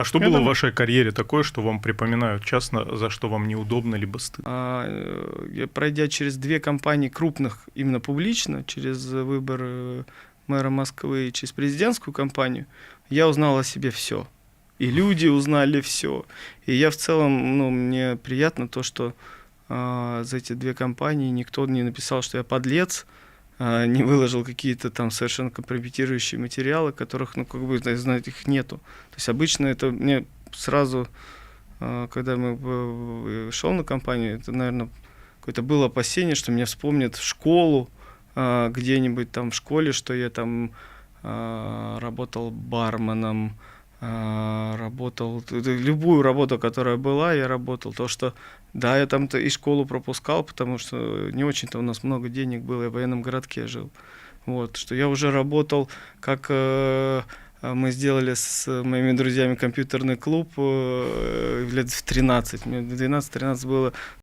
А что было в вашей карьере такое, что вам припоминают часто, за что вам неудобно либо стыдно? Пройдя через 2 компании крупных, именно публично, через выбор мэра Москвы и через президентскую кампанию, я узнал о себе все. И люди узнали все. И я в целом, ну, мне приятно то, что за эти 2 кампании никто не написал, что я подлец, не выложил какие-то там совершенно компрометирующие материалы, которых, ну, как бы, знаете, их нету. То есть обычно это мне сразу, когда мы шел на кампанию, это, наверное, какое-то было опасение, что меня вспомнят в школу, где-нибудь там в школе, что я там работал барменом, работал, любую работу, которая была, я работал. То, что, да, я там-то и школу пропускал, потому что не очень-то у нас много денег было, я в военном городке жил. Вот, что я уже работал, как мы сделали с моими друзьями компьютерный клуб лет в 13, мне 12-13 было.